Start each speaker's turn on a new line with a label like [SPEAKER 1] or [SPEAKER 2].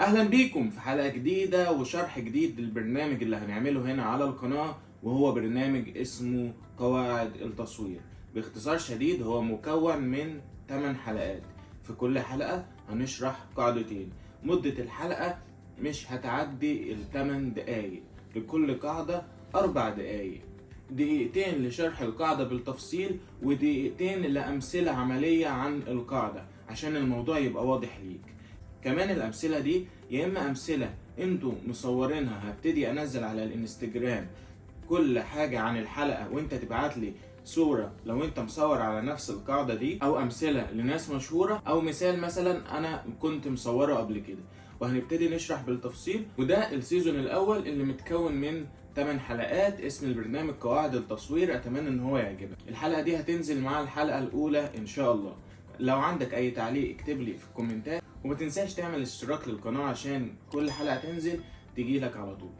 [SPEAKER 1] اهلا بيكم في حلقة جديدة وشرح جديد للبرنامج اللي هنعمله هنا على القناة، وهو برنامج اسمه قواعد التصوير. باختصار شديد هو مكون من 8 حلقات. في كل حلقة هنشرح قاعدتين. مدة الحلقة مش هتعدي 8 دقايق، لكل قاعدة 4 دقايق، دقيقتين لشرح القاعدة بالتفصيل ودقيقتين لأمثلة عملية عن القاعدة عشان الموضوع يبقى واضح ليك. كمان الأمثلة دي يا إما أمثلة انتوا مصورينها هبتدي أنزل على الانستجرام كل حاجة عن الحلقة وانت تبعت لي صورة لو انت مصور على نفس القاعدة دي، أو أمثلة لناس مشهورة، أو مثال مثلا أنا كنت مصوره قبل كده، وهنبتدي نشرح بالتفصيل. وده السيزون الأول اللي متكون من 8 حلقات. اسم البرنامج قواعد التصوير. أتمنى إن هو يعجبك. الحلقة دي هتنزل مع الحلقة الأولى إن شاء الله. لو عندك أي تعليق اكتب لي في الكومنتات، وما تنساش تعمل اشتراك للقناة عشان كل حلقة تنزل تجيلك على طول.